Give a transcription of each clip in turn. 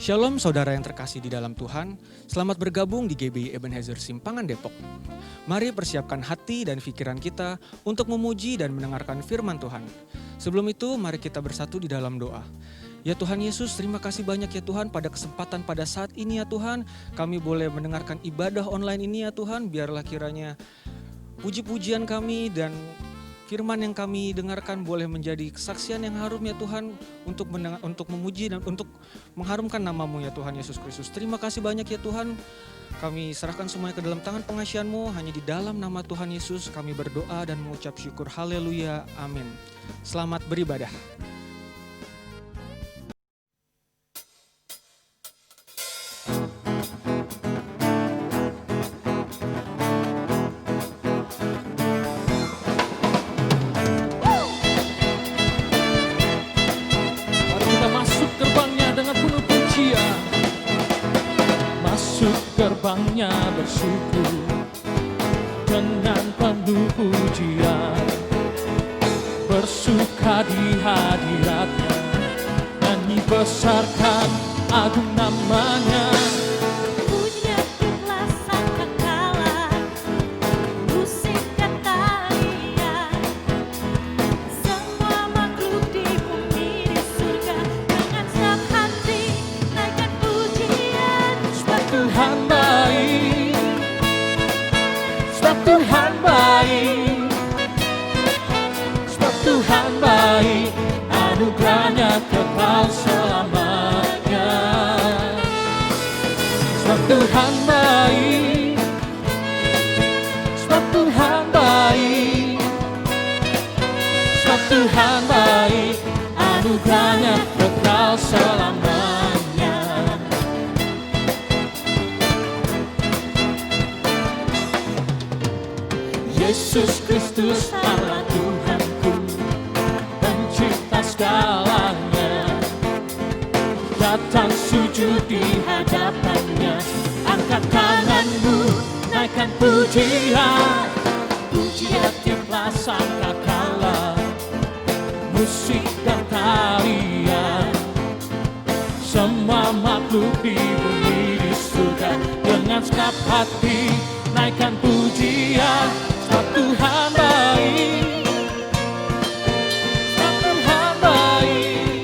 Shalom saudara yang terkasih di dalam Tuhan, selamat bergabung di GBI Ebenezer Simpangan Depok. Mari persiapkan hati dan pikiran kita untuk memuji dan mendengarkan firman Tuhan. Sebelum itu, mari kita bersatu di dalam doa. Ya Tuhan Yesus, terima kasih banyak ya Tuhan pada kesempatan pada saat ini ya Tuhan. Kami boleh mendengarkan ibadah online ini ya Tuhan, biarlah kiranya puji-pujian kami dan firman yang kami dengarkan boleh menjadi kesaksian yang harum ya Tuhan untuk memuji dan untuk mengharumkan nama-Mu ya Tuhan Yesus Kristus. Terima kasih banyak ya Tuhan. Kami serahkan semuanya ke dalam tangan pengasihan-Mu. Hanya di dalam nama Tuhan Yesus kami berdoa dan mengucap syukur. Haleluya. Amin. Selamat beribadah. Gerbangnya bersyukur dengan penuh pujian, bersuka di hadiratnya, nyanyi besarkan agung namanya. Pujian ikhlas sangkakala, musik dan tarian, semua makhluk di bumi di surga, dengan senang hati naikkan pujian. Sebab Tuhan Tuhan baik, sebab Tuhan baik, anugerahnya kekal selamanya. Sebab Tuhan baik, sebab Tuhan baik, sebab Tuhan baik, anugerahnya kekal selamanya. Yesus Kristus Allah Tuhanku, pencipta segalanya, datang sujud di hadapannya, angkat tanganmu, naikkan pujian, pujian tiaplah sangkakala, musik dan tarian, semua makhluk di bumi di surga, dengan segenap hati naikkan pujian. Sebab Tuhan baik, sebab Tuhan baik,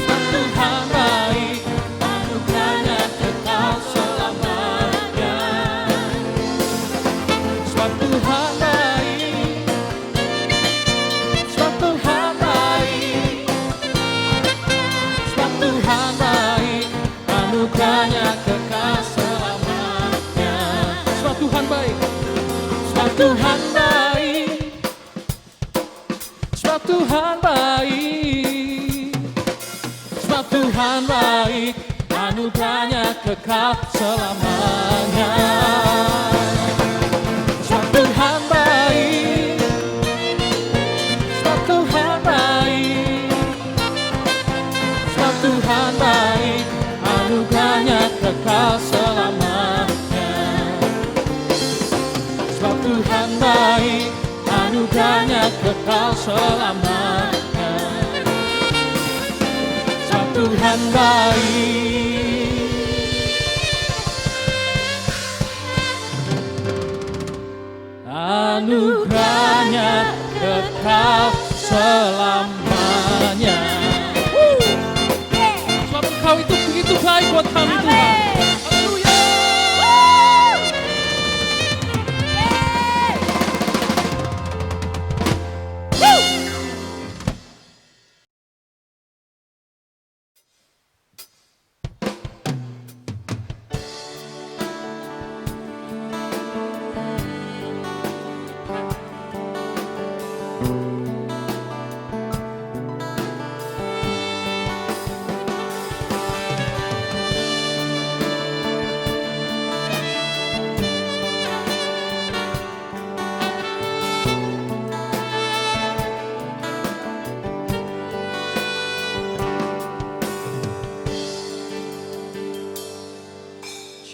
sebab Tuhan baik, anugerahnya kekal selamanya. Sebab Tuhan baik, sebab Tuhan baik, sebab Tuhan baik, anugerahnya kekal selamanya. Sebab Tuhan baik, Tuhan baik, sebab Tuhan baik, sebab Tuhan baik, anugerahnya kekal selamanya. Sebab Tuhan baik, sebab Tuhan baik, sebab Tuhan baik, anugerahnya kekal selamanya. Tuhan baik, anugerahnya kekal selamanya. Sebab Tuhan baik, anugerahnya kekal selamanya. Sebab Engkau itu begitu baik buat kami Tuhan.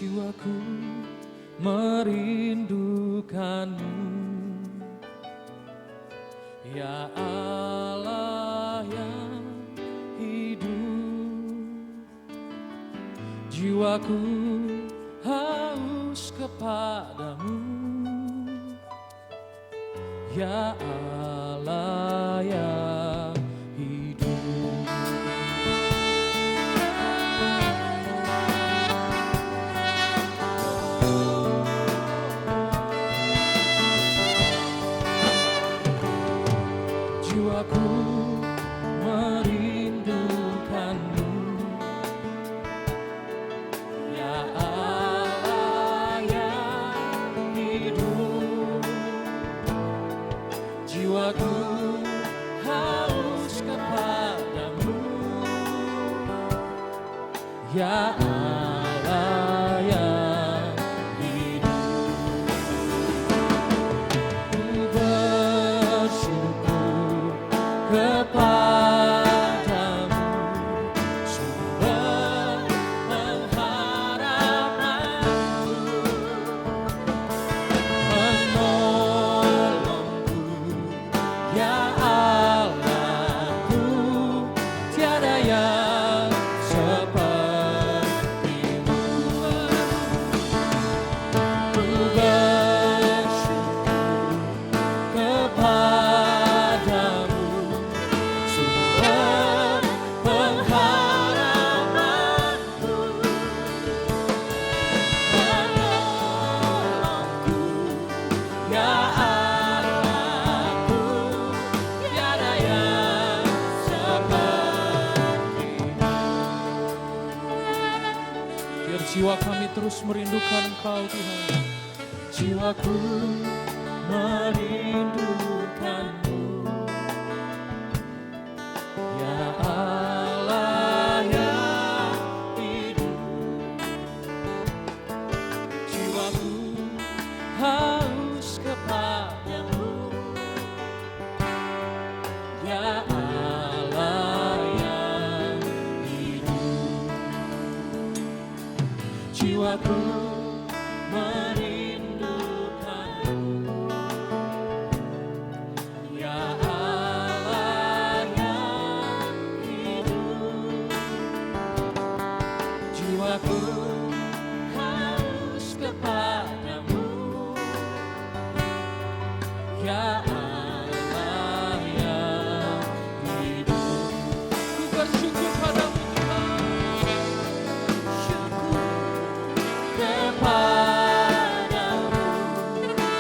Jiwaku merindukanmu, ya Allah yang hidup. Jiwaku haus kepadamu, ya Allah yang hidup. Jiwaku merindukanmu, ya Allah yang hidup. Jiwaku haus kepadamu, ya Allah yang hidup. Ku bersyukur kepadamu, sumber pengharapanku, menolongku, ya Allahku, tiada yang sepertimu. Ku bersyukur kepadamu, sumber pengharapanku, menolongku, ya Allahku, tiada yang sepertimu. Biar jiwa kami terus merindukan Engkau Tuhan. Jiwaku merindukanmu, ya Allah yang hidup. Jiwaku haus kepadamu, ya Allah yang hidup. Jiwaku merindukanmu, ya Allah yang hidup. Jiwaku haus kepadamu, ya Allah yang hidup. Ku bersyukur padamu Tuhan, syukur kepadamu,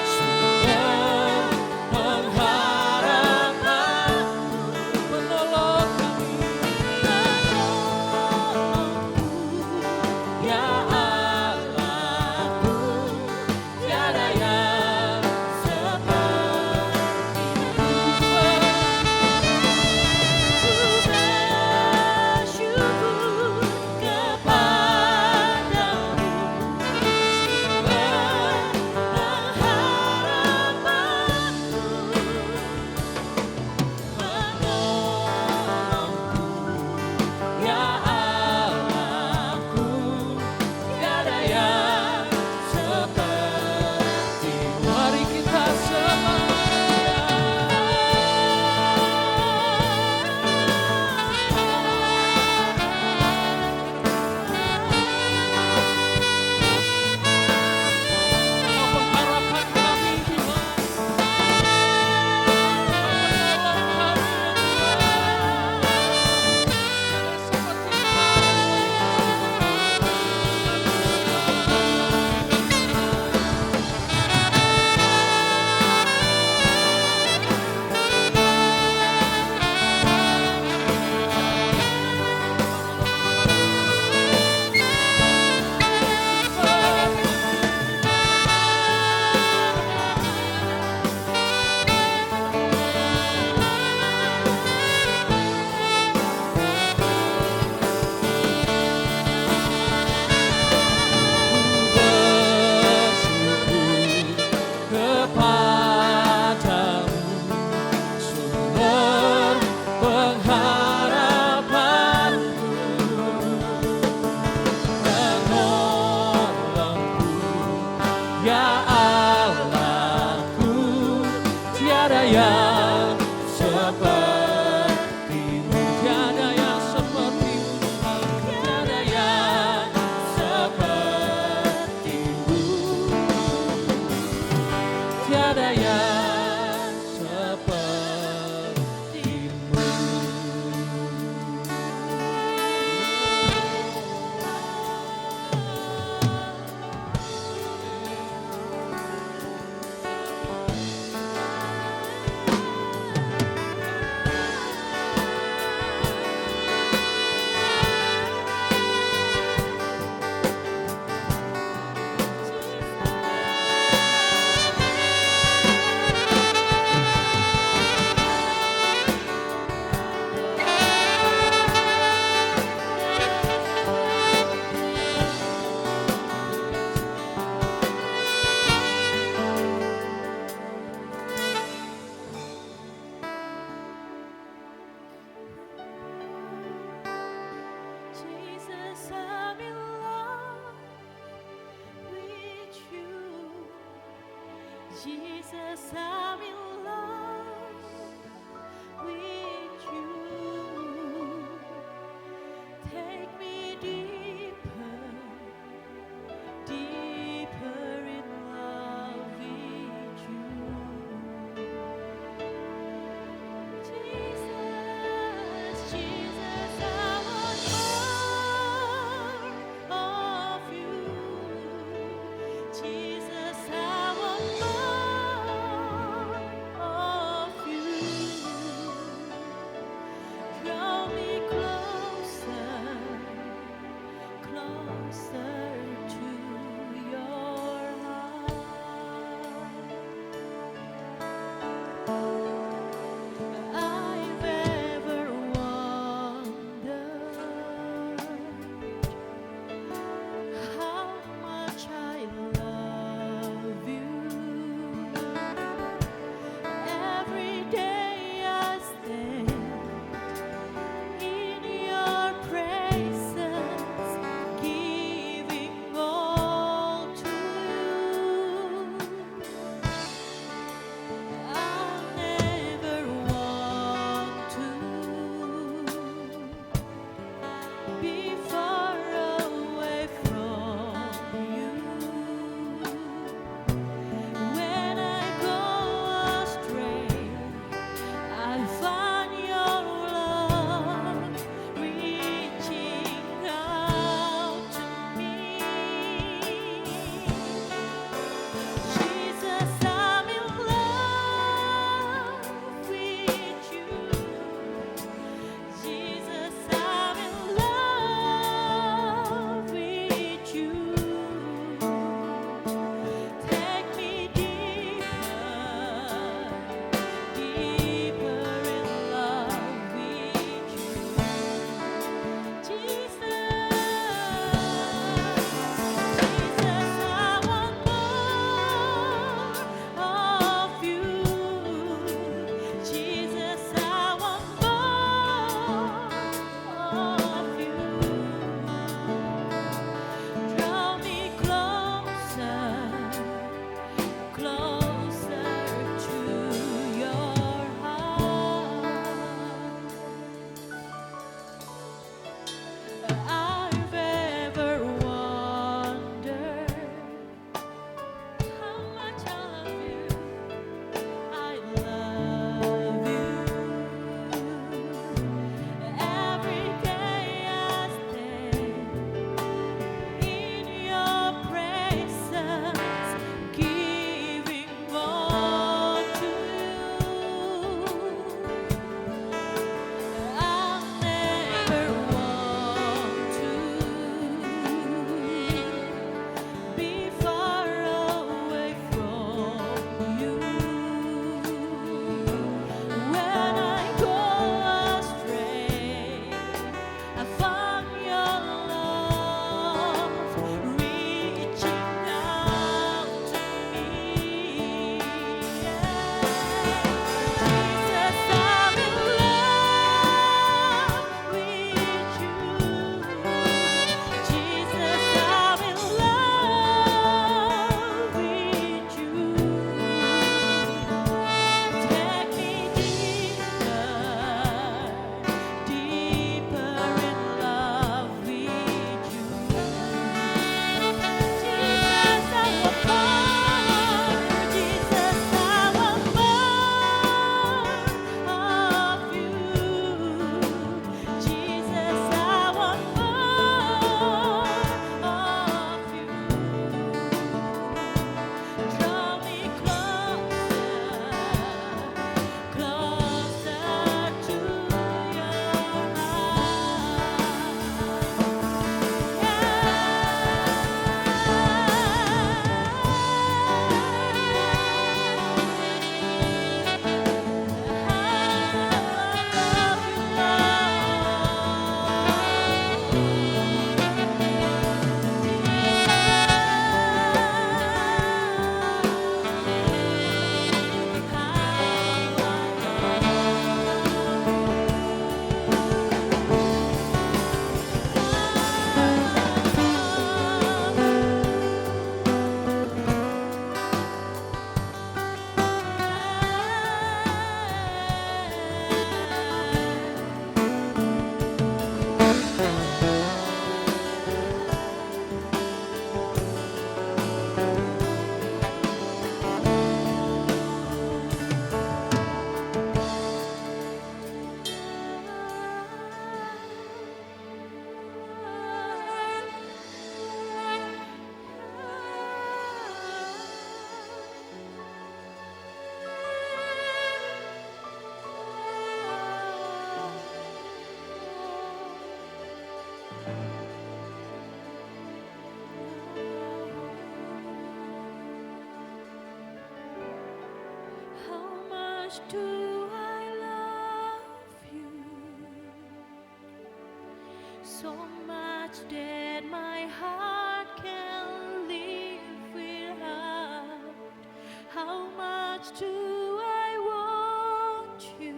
sumber pengharapanku, menolong kami, menolongku, ya Jesus, I'm in love with you. Take me deeper, deeper in love with you. Jesus, Jesus, I want more of you. Jesus, I want more of you. Draw me closer, closer to your heart. I've ever wondered how much I love you. Every day I stand in your presence, giving much do I love you? So much that my heart can live without. How much do I want you?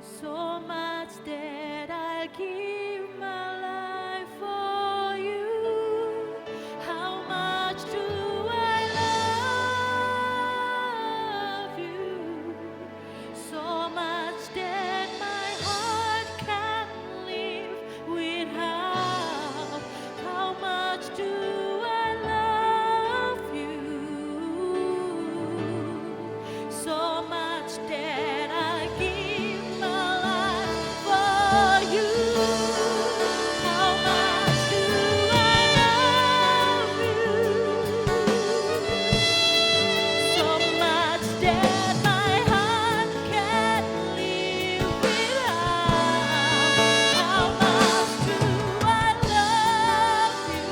So much that I'll give my life for you. How much do I love you? So much that my heart can live without. How much do I love you? So much that I give my life for you. How much do I love you? So much that my heart can't live without. How much do I love you?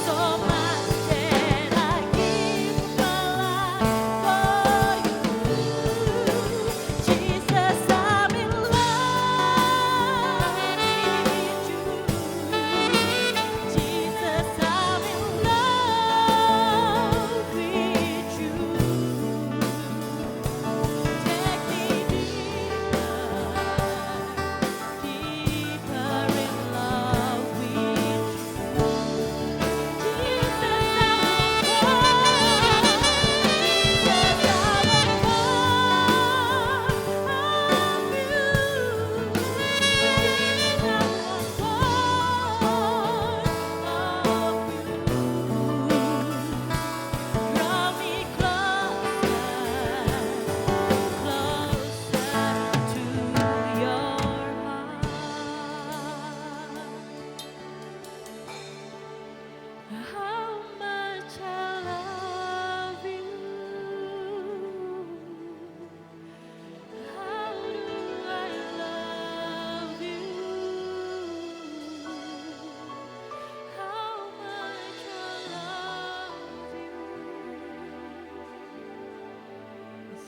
So much that I give my life for you. Jesus, I'm in love with you. Jesus, I'm in love with you. Take me deeper in love with you. Jesus, draw me closer to your heart. How much I love you. How do I love you? How much I love you.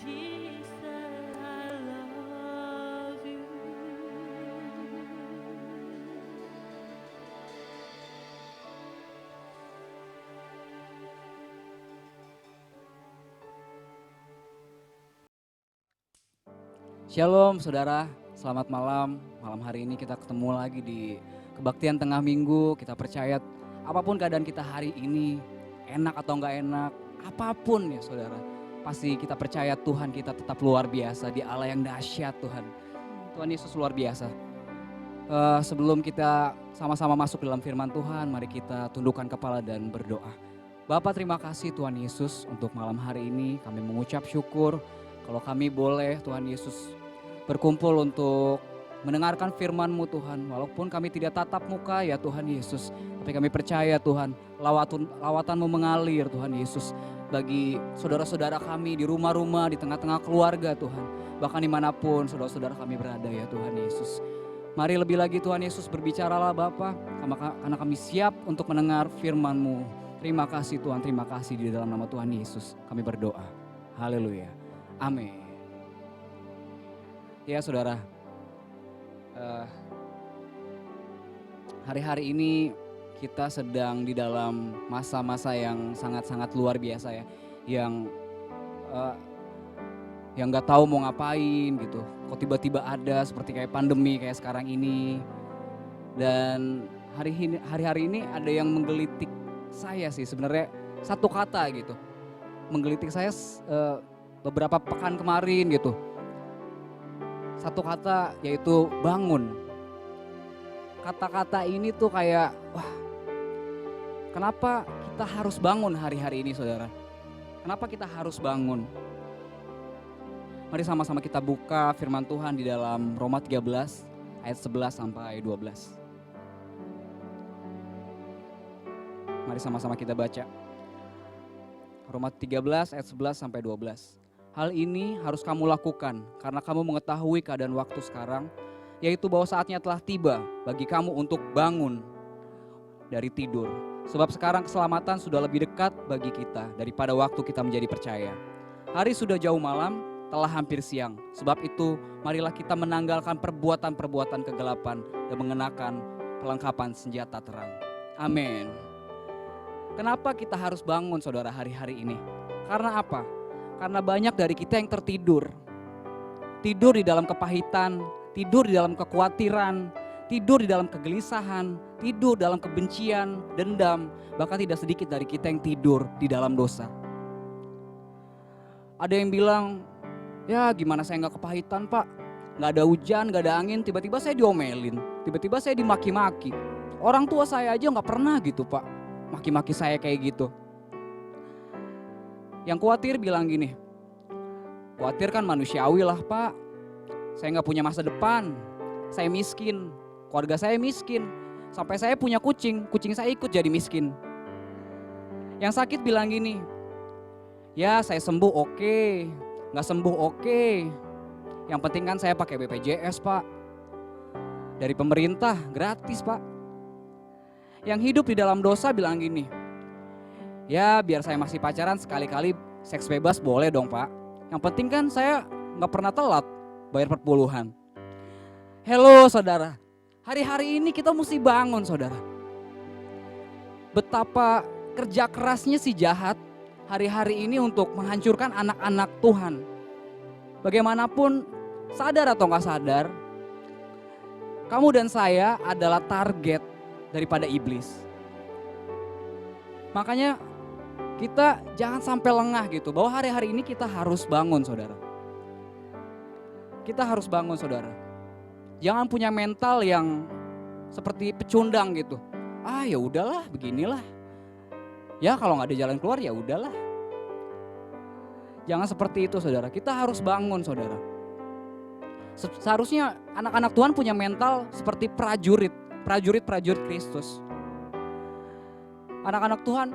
Jesus, I love you. Shalom saudara, selamat malam. Malam hari ini kita ketemu lagi di kebaktian tengah minggu. Kita percaya apapun keadaan kita hari ini, enak atau enggak enak, apapun ya saudara. Pasti kita percaya Tuhan kita tetap luar biasa, di Allah yang dahsyat Tuhan. Tuhan Yesus luar biasa. Sebelum kita sama-sama masuk dalam firman Tuhan, mari kita tundukkan kepala dan berdoa. Bapa, terima kasih Tuhan Yesus untuk malam hari ini. Kami mengucap syukur kalau kami boleh Tuhan Yesus berkumpul untuk mendengarkan firman-Mu Tuhan. Walaupun kami tidak tatap muka ya Tuhan Yesus, tapi kami percaya Tuhan lawatan-Mu mengalir Tuhan Yesus bagi saudara-saudara kami di rumah-rumah, di tengah-tengah keluarga Tuhan. Bahkan dimanapun saudara-saudara kami berada ya Tuhan Yesus. Mari lebih lagi Tuhan Yesus berbicaralah Bapa, karena kami siap untuk mendengar firman-Mu. Terima kasih Tuhan, terima kasih di dalam nama Tuhan Yesus kami berdoa. Haleluya. Amin. Ya saudara, hari-hari ini kita sedang di dalam masa-masa yang sangat-sangat luar biasa ya, yang nggak tahu mau ngapain gitu. Kok tiba-tiba ada seperti kayak pandemi kayak sekarang ini. Dan hari-hari ini ada yang menggelitik saya sih sebenarnya satu kata gitu. Menggelitik saya beberapa pekan kemarin gitu. Satu kata yaitu bangun. Kata-kata ini tuh kayak wah, kenapa kita harus bangun hari-hari ini saudara? Kenapa kita harus bangun? Mari sama-sama kita buka firman Tuhan di dalam Roma 13 ayat 11 sampai 12. Mari sama-sama kita baca. Roma 13 ayat 11 sampai 12. Hal ini harus kamu lakukan karena kamu mengetahui keadaan waktu sekarang, yaitu bahwa saatnya telah tiba bagi kamu untuk bangun dari tidur. Sebab sekarang keselamatan sudah lebih dekat bagi kita daripada waktu kita menjadi percaya. Hari sudah jauh malam, telah hampir siang. Sebab itu marilah kita menanggalkan perbuatan-perbuatan kegelapan dan mengenakan perlengkapan senjata terang. Amin. Kenapa kita harus bangun saudara hari-hari ini? Karena apa? Karena banyak dari kita yang tertidur. Tidur di dalam kepahitan, tidur di dalam kekhawatiran, tidur di dalam kegelisahan, tidur dalam kebencian, dendam. Bahkan tidak sedikit dari kita yang tidur di dalam dosa. Ada yang bilang, ya gimana saya gak kepahitan pak? Gak ada hujan, gak ada angin, tiba-tiba saya diomelin. Tiba-tiba saya dimaki-maki. Orang tua saya aja gak pernah gitu pak, maki-maki saya kayak gitu. Yang khawatir bilang gini, khawatir kan manusiawi lah pak. Saya gak punya masa depan, saya miskin, keluarga saya miskin. Sampai saya punya kucing, kucing saya ikut jadi miskin. Yang sakit bilang gini, ya saya sembuh oke, gak sembuh oke. Yang penting kan saya pakai BPJS pak. Dari pemerintah gratis pak. Yang hidup di dalam dosa bilang gini, ya biar saya masih pacaran sekali-kali seks bebas boleh dong pak. Yang penting kan saya gak pernah telat bayar perpuluhan. Halo saudara, hari-hari ini kita mesti bangun saudara. Betapa kerja kerasnya si jahat hari-hari ini untuk menghancurkan anak-anak Tuhan. Bagaimanapun sadar atau gak sadar, kamu dan saya adalah target daripada iblis. Makanya kita jangan sampai lengah gitu, bahwa hari-hari ini kita harus bangun saudara. Kita harus bangun saudara. Jangan punya mental yang seperti pecundang gitu. Ah ya udahlah beginilah. Ya kalau nggak ada jalan keluar ya udahlah. Jangan seperti itu saudara. Kita harus bangun saudara. Seharusnya anak-anak Tuhan punya mental seperti prajurit Kristus. Anak-anak Tuhan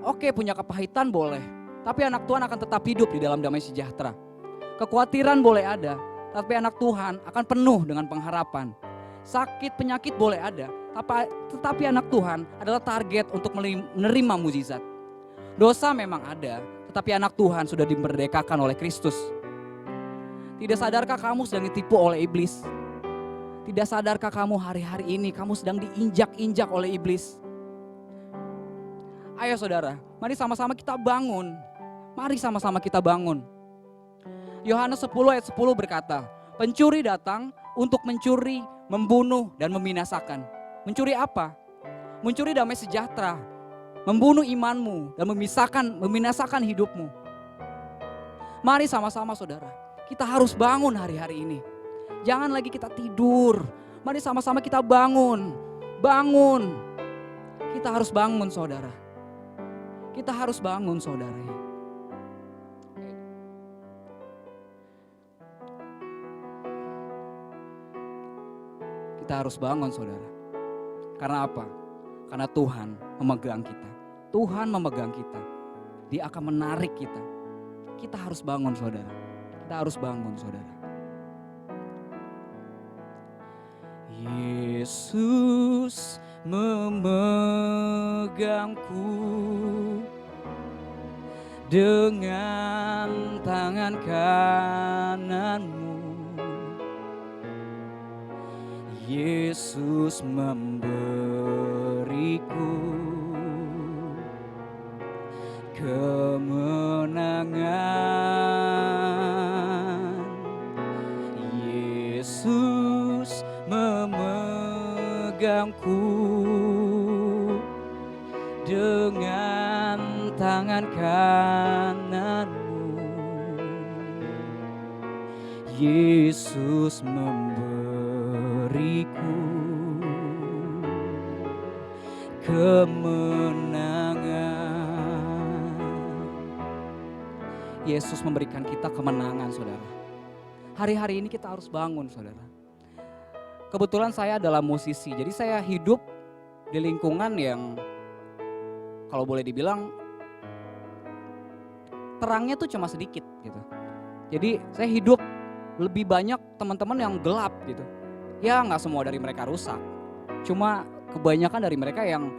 oke punya kepahitan boleh, tapi anak Tuhan akan tetap hidup di dalam damai sejahtera. Kekhawatiran boleh ada, tapi anak Tuhan akan penuh dengan pengharapan. Sakit penyakit boleh ada, tetapi anak Tuhan adalah target untuk menerima mukjizat. Dosa memang ada, tetapi anak Tuhan sudah dimerdekakan oleh Kristus. Tidak sadarkah kamu sedang ditipu oleh iblis? Tidak sadarkah kamu hari-hari ini kamu sedang diinjak-injak oleh iblis? Ayo saudara, mari sama-sama kita bangun. Mari sama-sama kita bangun. Yohanes 10 ayat 10 berkata, pencuri datang untuk mencuri, membunuh dan membinasakan. Mencuri apa? Mencuri damai sejahtera, membunuh imanmu dan membinasakan hidupmu. Mari sama-sama saudara, kita harus bangun hari-hari ini. Jangan lagi kita tidur. Mari sama-sama kita bangun. Bangun. Kita harus bangun saudara. Kita harus bangun saudara. Kita harus bangun saudara. Karena apa? Karena Tuhan memegang kita. Tuhan memegang kita. Dia akan menarik kita. Kita harus bangun saudara. Kita harus bangun saudara. Yesus memegangku dengan tangan kananmu. Yesus memberiku kemenangan. Yesus memegangku dengan tangan kananmu. Yesus memberiku kemenangan. Yesus memberikan kita kemenangan saudara. Hari-hari ini kita harus bangun saudara. Kebetulan saya adalah musisi, jadi saya hidup di lingkungan yang kalau boleh dibilang terangnya tuh cuma sedikit gitu. Jadi saya hidup lebih banyak teman-teman yang gelap gitu. Ya nggak semua dari mereka rusak, cuma kebanyakan dari mereka yang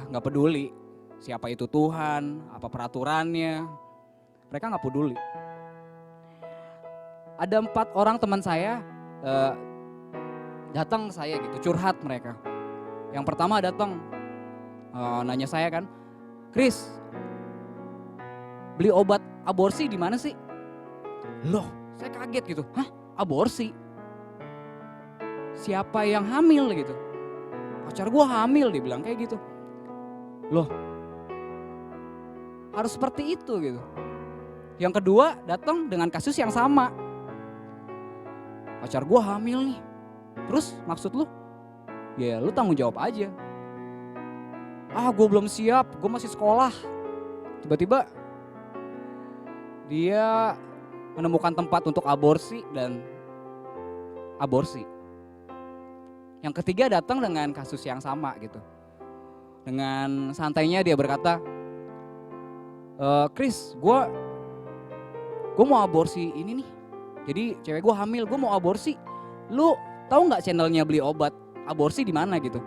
nggak peduli siapa itu Tuhan, apa peraturannya, mereka nggak peduli. Ada 4 orang teman saya datang ke saya gitu, curhat mereka. Yang pertama datang nanya saya kan, Chris, beli obat aborsi di mana sih? Loh, saya kaget gitu, hah, aborsi? Siapa yang hamil gitu? Pacar gue hamil, dia bilang kayak gitu. Loh, harus seperti itu gitu. Yang kedua datang dengan kasus yang sama. Pacar gue hamil nih. Terus maksud lu? Ya lu tanggung jawab aja. Ah, gue belum siap, gue masih sekolah. Tiba-tiba dia menemukan tempat untuk aborsi dan aborsi. Yang ketiga datang dengan kasus yang sama gitu. Dengan santainya dia berkata, Chris, gue mau aborsi ini nih. Jadi cewek gue hamil, gue mau aborsi. Lu tahu nggak channelnya beli obat aborsi di mana gitu?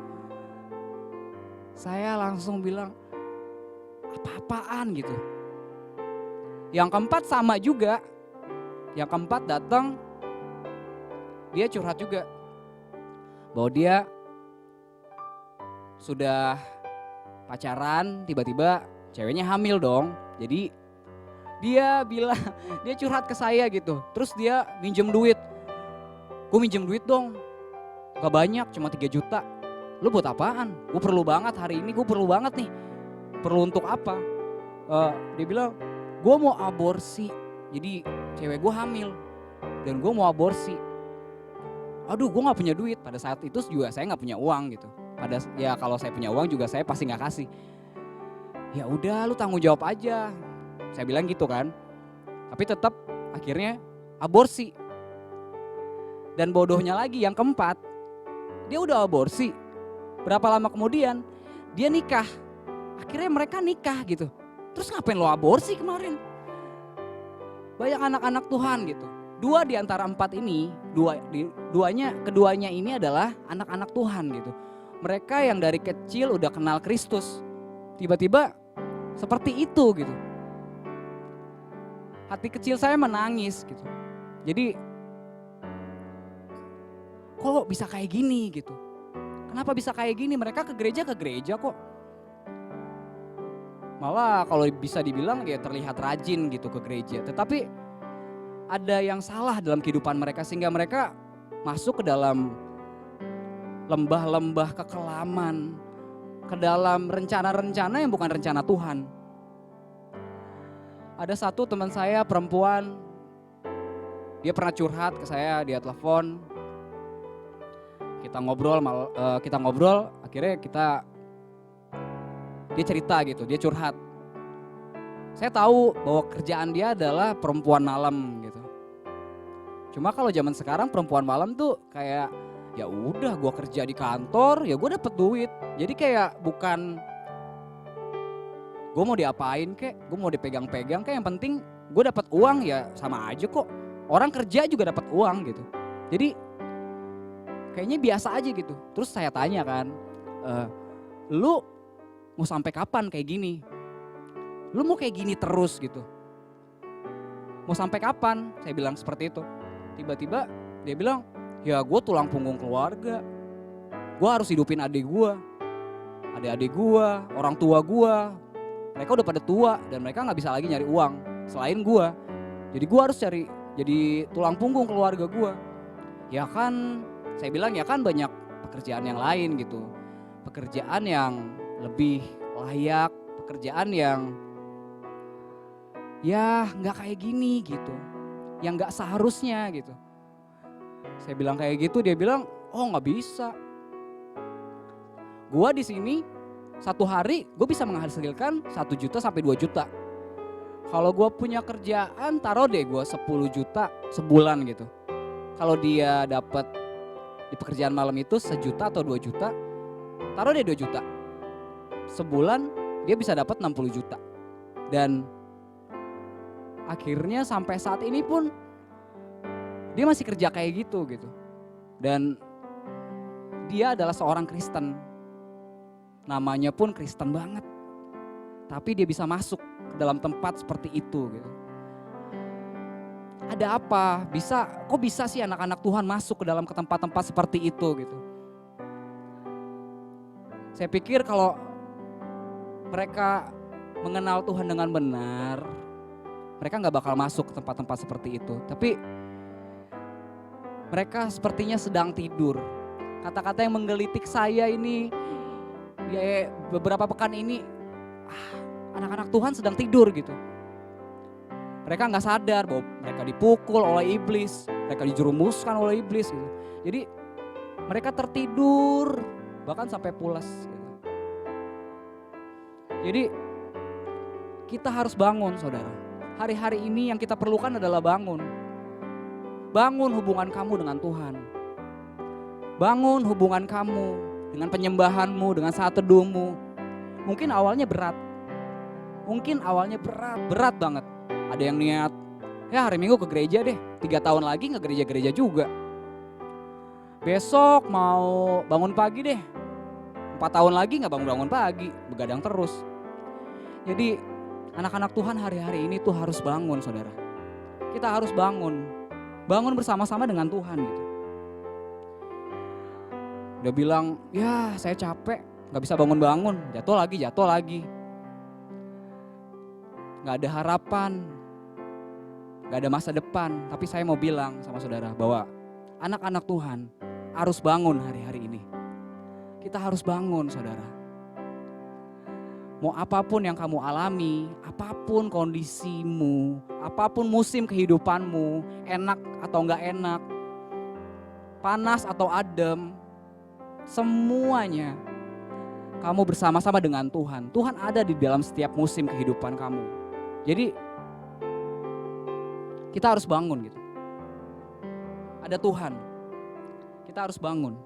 Saya langsung bilang, apa-apaan gitu. Yang keempat sama juga. Yang keempat datang, dia curhat juga. Bahwa dia sudah pacaran, tiba-tiba ceweknya hamil dong. Jadi dia bilang, dia curhat ke saya gitu. Terus dia minjem duit. Gue minjem duit dong. Gak banyak, cuma 3 juta. Lu buat apaan? Gue perlu banget hari ini, gue perlu banget nih. Perlu untuk apa? Dia bilang, gue mau aborsi. Jadi cewek gue hamil. Dan gue mau aborsi. Aduh, gue gak punya duit. Pada saat itu juga saya gak punya uang gitu. Ya kalau saya punya uang juga saya pasti gak kasih. Ya udah, lu tanggung jawab aja. Saya bilang gitu kan. Tapi tetap akhirnya aborsi. Dan bodohnya lagi yang keempat, dia udah aborsi. Berapa lama kemudian dia nikah. Akhirnya mereka nikah gitu. Terus ngapain lo aborsi kemarin? Banyak anak-anak Tuhan gitu. 2 di antara 4 ini, keduanya ini adalah anak-anak Tuhan gitu. Mereka yang dari kecil udah kenal Kristus. Tiba-tiba seperti itu gitu. Hati kecil saya menangis gitu. Jadi kok bisa kayak gini gitu. Kenapa bisa kayak gini? Mereka ke gereja kok. Malah kalau bisa dibilang ya terlihat rajin gitu ke gereja. Tetapi ada yang salah dalam kehidupan mereka sehingga mereka masuk ke dalam lembah-lembah kekelaman. Ke dalam rencana-rencana yang bukan rencana Tuhan. Ada satu teman saya perempuan, dia pernah curhat ke saya, dia telepon. Kita ngobrol, akhirnya dia cerita gitu, dia curhat. Saya tahu bahwa kerjaan dia adalah perempuan malam gitu. Cuma kalau zaman sekarang perempuan malam tuh kayak ya udah gue kerja di kantor, ya gue dapet duit. Jadi kayak bukan gue mau diapain kek, gue mau dipegang-pegang kek, yang penting gue dapet uang ya sama aja kok. Orang kerja juga dapet uang gitu. Jadi kayaknya biasa aja gitu. Terus saya tanya kan, lu mau sampai kapan kayak gini? Lu mau kayak gini terus gitu? Mau sampai kapan? Saya bilang seperti itu. Tiba-tiba dia bilang, ya gue tulang punggung keluarga. Gue harus hidupin adik gue, adik-adik gue, orang tua gue. Mereka udah pada tua dan mereka gak bisa lagi nyari uang selain gue. Jadi gue harus jadi tulang punggung keluarga gue. Ya kan, saya bilang ya kan banyak pekerjaan yang lain gitu. Pekerjaan yang lebih layak, pekerjaan yang ya gak kayak gini gitu. Yang gak seharusnya gitu. Saya bilang kayak gitu, dia bilang, oh gak bisa. Gue di sini satu hari gue bisa menghasilkan 1 juta sampai 2 juta. Kalau gue punya kerjaan taruh deh gue 10 juta sebulan gitu. Kalau dia dapat di pekerjaan malam itu 1 juta atau 2 juta, taruh deh 2 juta. Sebulan dia bisa dapat 60 juta. Dan akhirnya sampai saat ini pun dia masih kerja kayak gitu. Dan dia adalah seorang Kristen. namanya pun Kristen banget. Tapi dia bisa masuk ke dalam tempat seperti itu gitu. Ada apa? Kok bisa sih anak-anak Tuhan masuk ke tempat-tempat seperti itu gitu. Saya pikir kalau mereka mengenal Tuhan dengan benar, mereka gak bakal masuk ke tempat-tempat seperti itu. Tapi mereka sepertinya sedang tidur. Kata-kata yang menggelitik saya ini, ya beberapa pekan ini, anak-anak Tuhan sedang tidur gitu. Mereka gak sadar bahwa mereka dipukul oleh iblis, mereka dijerumuskan oleh iblis gitu. Jadi mereka tertidur, bahkan sampai pulas gitu. Jadi kita harus bangun saudara. Hari-hari ini yang kita perlukan adalah bangun. Bangun hubungan kamu dengan Tuhan. Bangun hubungan kamu dengan penyembahanmu, dengan saat teduhmu. Mungkin awalnya berat. Berat banget. Ada yang niat, ya hari Minggu ke gereja deh. 3 tahun lagi nggak gereja-gereja juga. Besok mau bangun pagi deh. 4 tahun lagi nggak bangun pagi, begadang terus. Jadi anak-anak Tuhan hari-hari ini tuh harus bangun saudara. Kita harus bangun bersama-sama dengan Tuhan gitu. Udah bilang, ya saya capek, gak bisa bangun-bangun, jatuh lagi. Gak ada harapan, gak ada masa depan. Tapi saya mau bilang sama saudara bahwa anak-anak Tuhan harus bangun hari-hari ini. Kita harus bangun saudara. Mau apapun yang kamu alami, apapun kondisimu, apapun musim kehidupanmu, enak atau enggak enak, panas atau adem, semuanya kamu bersama-sama dengan Tuhan. Tuhan ada di dalam setiap musim kehidupan kamu. Jadi kita harus bangun gitu. Ada Tuhan, kita harus bangun.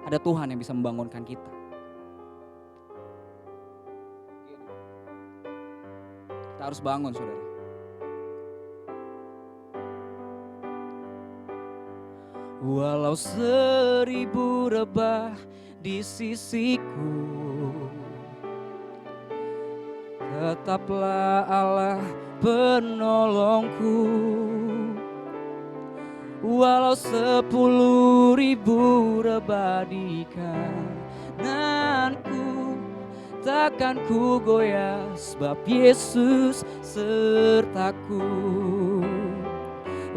Ada Tuhan yang bisa membangunkan kita. Kita harus bangun saudara. Walau 1000 rebah di sisiku, tetaplah Allah penolongku. Walau 10.000 rebah di kananku, takkan ku goyah sebab Yesus sertaku.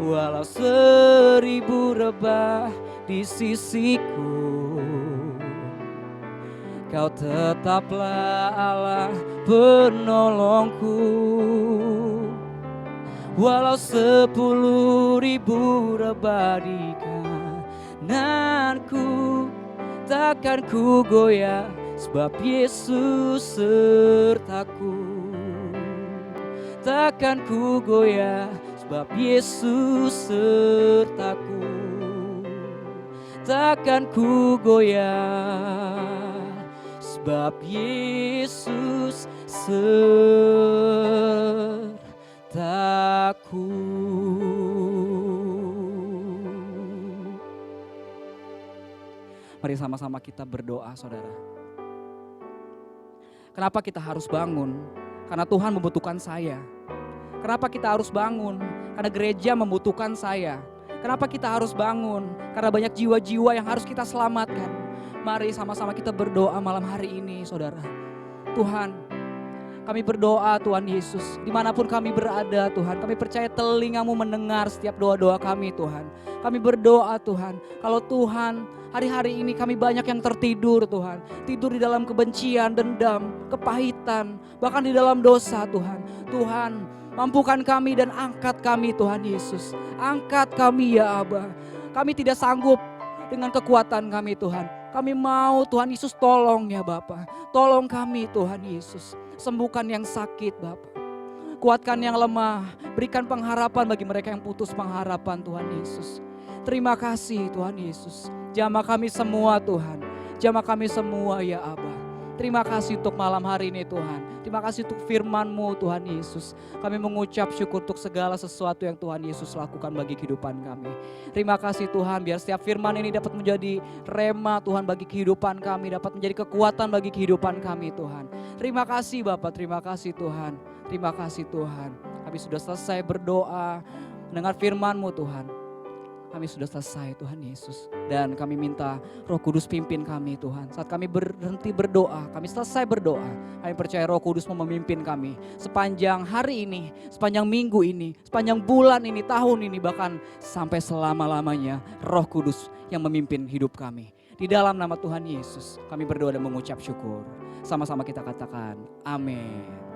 Walau 1000 rebah di sisiku, Kau tetaplah Allah penolongku. Walau 10.000 rebah di kananku, takkan ku goyah sebab Yesus sertaku. Takkan ku goyah sebab Yesus sertaku. Takkan ku goyah sebab Yesus sertaku. Mari sama-sama kita berdoa saudara. Kenapa kita harus bangun? Karena Tuhan membutuhkan saya. Kenapa kita harus bangun? Karena gereja membutuhkan saya. Kenapa kita harus bangun? Karena banyak jiwa-jiwa yang harus kita selamatkan. Mari sama-sama kita berdoa malam hari ini saudara. Tuhan, kami berdoa Tuhan Yesus. Dimanapun kami berada Tuhan, kami percaya telinga-Mu mendengar setiap doa-doa kami Tuhan. Kami berdoa Tuhan, kalau Tuhan hari-hari ini kami banyak yang tertidur Tuhan. Tidur di dalam kebencian, dendam, kepahitan, bahkan di dalam dosa Tuhan. Tuhan, mampukan kami dan angkat kami Tuhan Yesus. Angkat kami ya Aba. Kami tidak sanggup dengan kekuatan kami Tuhan. Kami mau Tuhan Yesus tolong ya Bapa. Tolong kami Tuhan Yesus. Sembuhkan yang sakit Bapa. Kuatkan yang lemah. Berikan pengharapan bagi mereka yang putus pengharapan Tuhan Yesus. Terima kasih Tuhan Yesus. Jamah kami semua Tuhan. Jamah kami semua ya Aba. Terima kasih untuk malam hari ini Tuhan. Terima kasih untuk firman-Mu Tuhan Yesus. Kami mengucap syukur untuk segala sesuatu yang Tuhan Yesus lakukan bagi kehidupan kami. Terima kasih Tuhan, biar setiap firman ini dapat menjadi rema Tuhan bagi kehidupan kami, dapat menjadi kekuatan bagi kehidupan kami Tuhan. Terima kasih Bapak, terima kasih Tuhan. Terima kasih Tuhan. Kami sudah selesai berdoa, mendengar firman-Mu Tuhan. Kami sudah selesai Tuhan Yesus. Dan kami minta Roh Kudus pimpin kami Tuhan. Saat kami berhenti berdoa, kami selesai berdoa, kami percaya Roh Kudus mau memimpin kami. Sepanjang hari ini, sepanjang minggu ini, sepanjang bulan ini, tahun ini, bahkan sampai selama-lamanya Roh Kudus yang memimpin hidup kami. Di dalam nama Tuhan Yesus kami berdoa dan mengucap syukur. Sama-sama kita katakan amin.